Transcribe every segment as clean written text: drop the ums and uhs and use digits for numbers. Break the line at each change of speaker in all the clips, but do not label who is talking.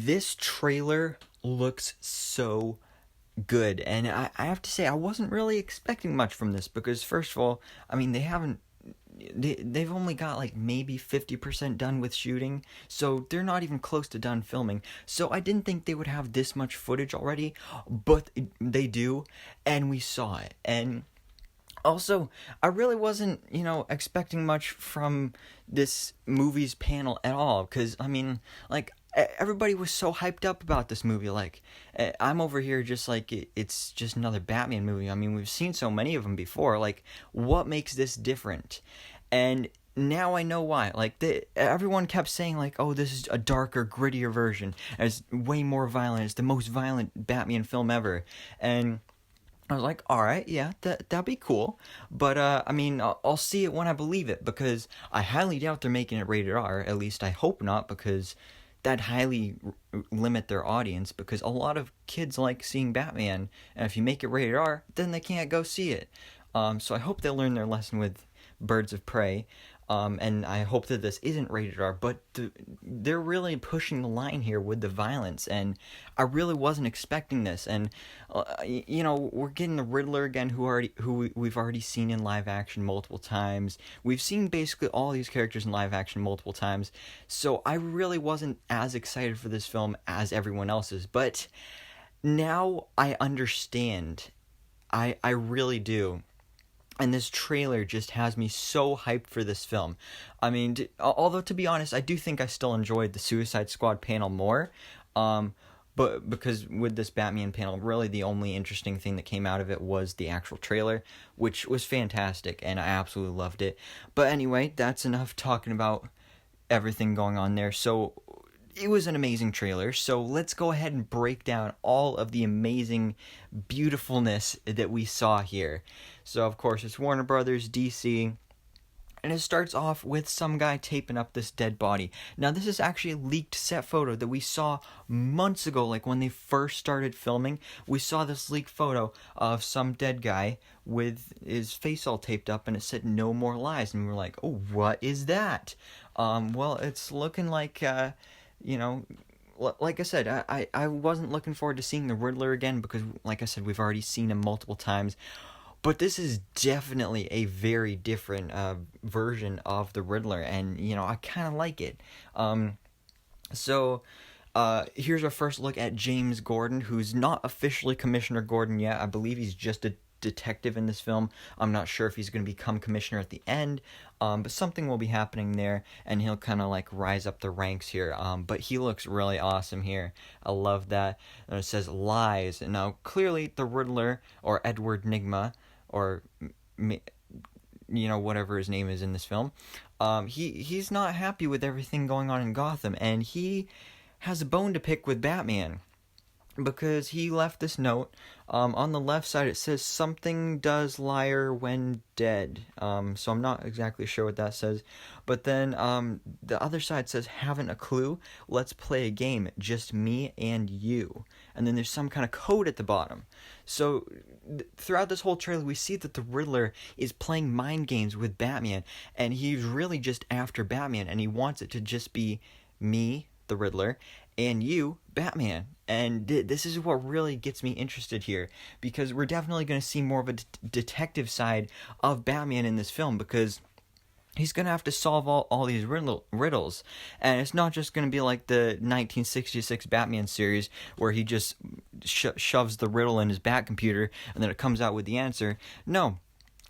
this trailer looks so good, and I have to say I wasn't really expecting much from this because first of all, I mean they've only got like maybe 50% done with shooting, so they're not even close to done filming. So I didn't think they would have this much footage already, but they do, and we saw it. And also, I really wasn't, expecting much from this movie's panel at all. Because, I mean, like, everybody was so hyped up about this movie. Like, I'm over here just like, it's just another Batman movie. I mean, we've seen so many of them before. Like, what makes this different? And now I know why. Like, everyone kept saying, like, oh, this is a darker, grittier version. And it's way more violent. It's the most violent Batman film ever. And I was like, all right, yeah, that'd be cool. But, I mean, I'll see it when I believe it, because I highly doubt they're making it rated R. At least I hope not, because that'd highly limit their audience, because a lot of kids like seeing Batman, and if you make it rated R, then they can't go see it. So I hope they'll learn their lesson with Birds of Prey. And I hope that this isn't rated R, but they're really pushing the line here with the violence, and I really wasn't expecting this. And we're getting the Riddler again, who we've already seen in live action multiple times. We've seen basically all these characters in live action multiple times, so I really wasn't as excited for this film as everyone else is. But now I understand. I really do. And this trailer just has me so hyped for this film. I mean, although to be honest, I do think I still enjoyed the Suicide Squad panel more. But because with this Batman panel, really the only interesting thing that came out of it was the actual trailer, which was fantastic, and I absolutely loved it. But anyway, that's enough talking about everything going on there. So it was an amazing trailer, so let's go ahead and break down all of the amazing beautifulness that we saw here. So, of course, it's Warner Brothers, DC, and it starts off with some guy taping up this dead body. Now, this is actually a leaked set photo that we saw months ago, like when they first started filming. We saw this leaked photo of some dead guy with his face all taped up, and it said "No More Lies," and we were like, oh, what is that? Well, it's looking like... like I said, I wasn't looking forward to seeing the Riddler again because, like I said, we've already seen him multiple times. But this is definitely a very different version of the Riddler, and, I kind of like it. So here's our first look at James Gordon, who's not officially Commissioner Gordon yet. I believe he's just a detective in this film. I'm not sure if he's going to become commissioner at the end, but something will be happening there, and he'll kind of like rise up the ranks here. But he looks really awesome here. I love that. And it says lies, and now clearly the Riddler, or Edward Nygma, or whatever his name is in this film, he's not happy with everything going on in Gotham, and he has a bone to pick with Batman, because he left this note. On the left side it says, "Something does liar when dead." So I'm not exactly sure what that says. But then the other side says, "Haven't a clue? Let's play a game, just me and you." And then there's some kind of code at the bottom. So throughout this whole trailer, we see that the Riddler is playing mind games with Batman, and he's really just after Batman, and he wants it to just be me, the Riddler, and you, Batman. And this is what really gets me interested here, because we're definitely going to see more of a detective side of Batman in this film, because he's going to have to solve all these riddles. And it's not just going to be like the 1966 Batman series where he just shoves the riddle in his bat computer and then it comes out with the answer. No.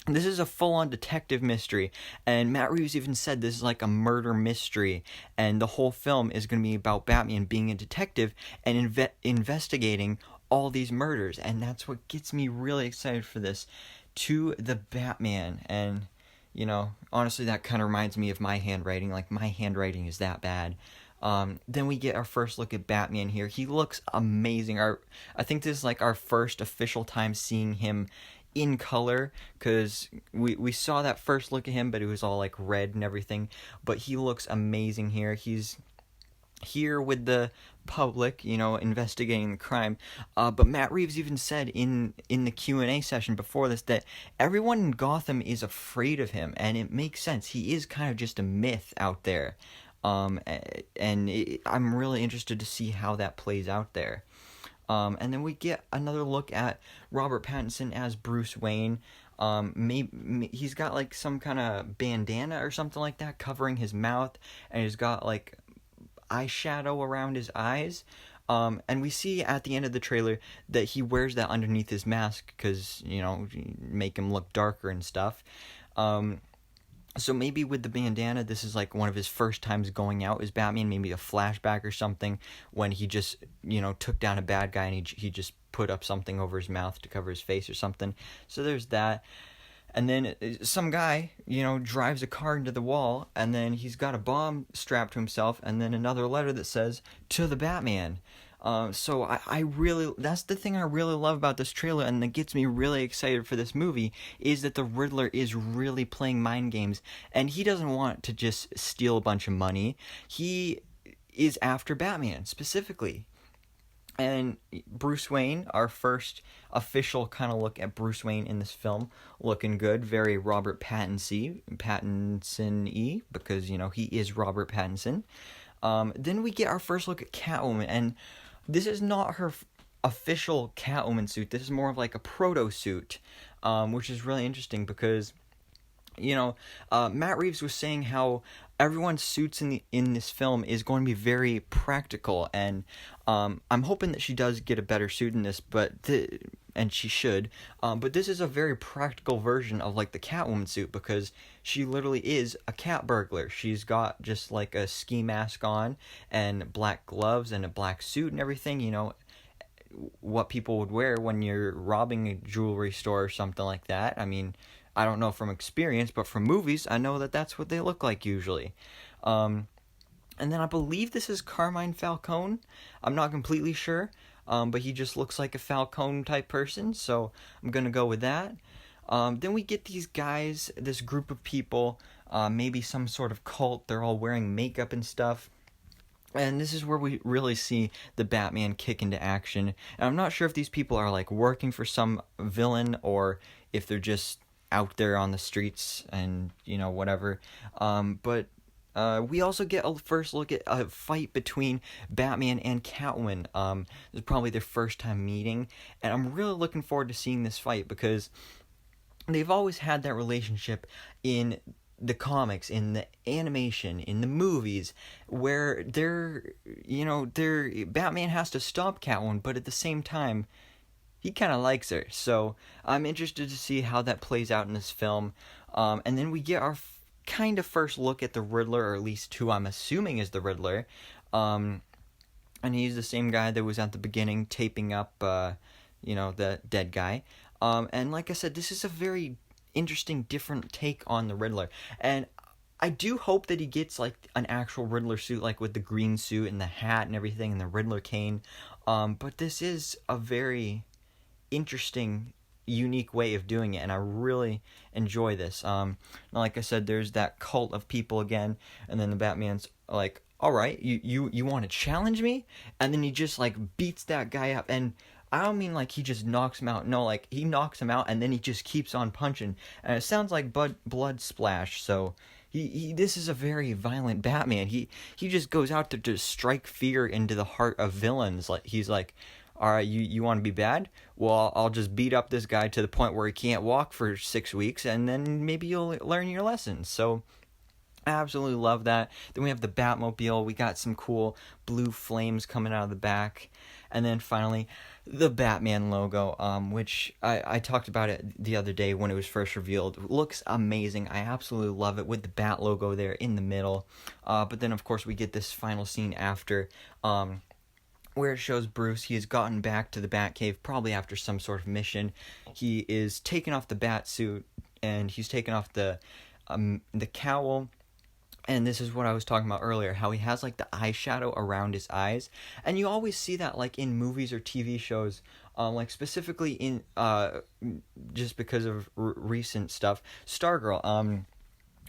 This is a full-on detective mystery, and Matt Reeves even said this is like a murder mystery, and the whole film is going to be about Batman being a detective and investigating all these murders, and that's what gets me really excited for this. To the Batman, and, honestly, that kind of reminds me of my handwriting. Like, my handwriting is that bad. Then we get our first look at Batman here. He looks amazing. I think this is like our first official time seeing him in color, because we saw that first look at him, but it was all like red and everything. But he looks amazing here. He's here with the public, investigating the crime. But Matt Reeves even said in the Q&A session before this that everyone in Gotham is afraid of him, and it makes sense. He is kind of just a myth out there. I'm really interested to see how that plays out there. And then we get another look at Robert Pattinson as Bruce Wayne. Maybe he's got like some kind of bandana or something like that covering his mouth, and he's got like eyeshadow around his eyes. And we see at the end of the trailer that he wears that underneath his mask because, make him look darker and stuff. So maybe with the bandana, this is like one of his first times going out as Batman, maybe a flashback or something when he just, took down a bad guy and he just put up something over his mouth to cover his face or something. So there's that. And then some guy, drives a car into the wall, and then he's got a bomb strapped to himself, and then another letter that says, "To the Batman." So I really, that's the thing I really love about this trailer, and that gets me really excited for this movie, is that the Riddler is really playing mind games, and he doesn't want to just steal a bunch of money. He is after Batman, specifically. And Bruce Wayne, our first official kind of look at Bruce Wayne in this film, looking good, very Robert Pattinson-y, because, he is Robert Pattinson. Then we get our first look at Catwoman, and this is not her official Catwoman suit. This is more of like a proto suit, which is really interesting because, Matt Reeves was saying how everyone's suits in this film is going to be very practical, and I'm hoping that she does get a better suit in this, and she should. But this is a very practical version of like the Catwoman suit because she literally is a cat burglar. She's got just like a ski mask on and black gloves and a black suit and everything. What people would wear when you're robbing a jewelry store or something like that. I mean, I don't know from experience, but from movies, I know that that's what they look like usually. And then I believe this is Carmine Falcone. I'm not completely sure, but he just looks like a Falcone type person, so I'm going to go with that. Then we get these guys, this group of people, maybe some sort of cult. They're all wearing makeup and stuff. And this is where we really see the Batman kick into action. And I'm not sure if these people are like working for some villain or if they're just out there on the streets and whatever, but we also get a first look at a fight between Batman and Catwoman. This is probably their first time meeting, and I'm really looking forward to seeing this fight because they've always had that relationship in the comics, in the animation, in the movies, where Batman has to stop Catwoman, but at the same time he kind of likes her. So I'm interested to see how that plays out in this film. And then we get our kind of first look at the Riddler, or at least who I'm assuming is the Riddler. And he's the same guy that was at the beginning taping up, the dead guy. And like I said, this is a very interesting, different take on the Riddler. And I do hope that he gets like an actual Riddler suit, like with the green suit and the hat and everything and the Riddler cane. But this is a very interesting, unique way of doing it, and I really enjoy this. Like I said, there's that cult of people again, and then the Batman's like, all right, you want to challenge me? And then he just like beats that guy up, and I don't mean like he just knocks him out. No, like he knocks him out and then he just keeps on punching, and it sounds like blood splash. So this is a very violent Batman. He just goes out to just strike fear into the heart of villains. Like he's like, all right, you want to be bad? Well, I'll just beat up this guy to the point where he can't walk for 6 weeks, and then maybe you'll learn your lesson. So I absolutely love that. Then we have the Batmobile. We got some cool blue flames coming out of the back. And then finally, the Batman logo, which I talked about it the other day when it was first revealed. It looks amazing. I absolutely love it with the Bat logo there in the middle. But then, of course, we get this final scene after, where it shows Bruce. He has gotten back to the Batcave, probably after some sort of mission. He is taking off the bat suit, and he's taking off the cowl. And this is what I was talking about earlier, how he has like the eyeshadow around his eyes. And you always see that like in movies or TV shows, like specifically in just because of recent stuff. Stargirl,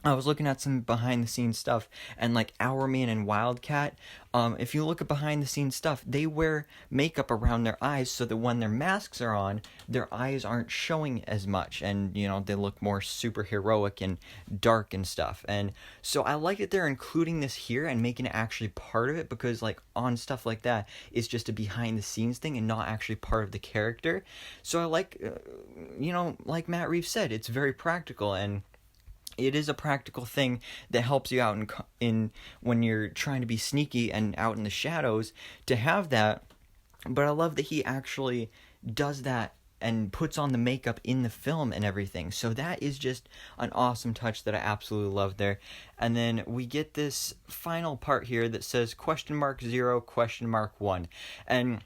I was looking at some behind the scenes stuff, and like Hourman and Wildcat, if you look at behind the scenes stuff, they wear makeup around their eyes so that when their masks are on, their eyes aren't showing as much, and they look more super heroic and dark and stuff. And so I like that they're including this here and making it actually part of it, because like on stuff like that, it's just a behind the scenes thing and not actually part of the character. So I like, like Matt Reeves said, it's very practical, and it is a practical thing that helps you out in when you're trying to be sneaky and out in the shadows to have that. But I love that he actually does that and puts on the makeup in the film and everything. So that is just an awesome touch that I absolutely love there. And then we get this final part here that says ?0 ?1. And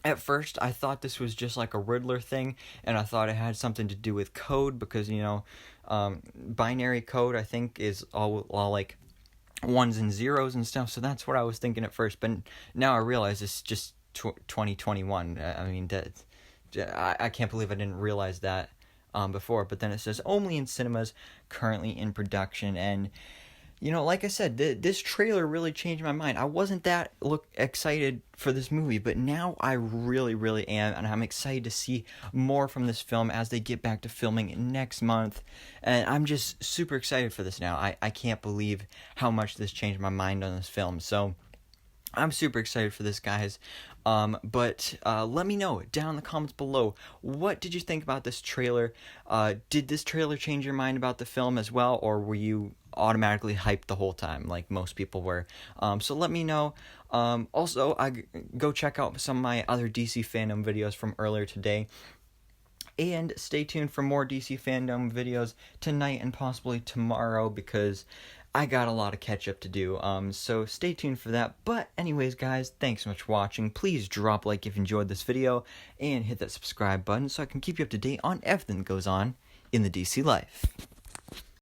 at first, I thought this was just like a Riddler thing, and I thought it had something to do with code, because, binary code, I think, is all like ones and zeros and stuff, so that's what I was thinking at first, but now I realize it's just 2021. I mean, I can't believe I didn't realize that before, but then it says, only in cinemas, currently in production, and like I said, this trailer really changed my mind. I wasn't that excited for this movie, but now I really, really am, and I'm excited to see more from this film as they get back to filming next month, and I'm just super excited for this now. I can't believe how much this changed my mind on this film, so I'm super excited for this, guys. But let me know down in the comments below, what did you think about this trailer? Did this trailer change your mind about the film as well, or were you automatically hyped the whole time like most people were? So let me know. Also, go check out some of my other DC fandom videos from earlier today. And stay tuned for more DC Fandom videos tonight and possibly tomorrow, because I got a lot of catch up to do. So stay tuned for that. But anyways, guys, thanks so much for watching. Please drop a like if you enjoyed this video, and hit that subscribe button so I can keep you up to date on everything that goes on in the DC life.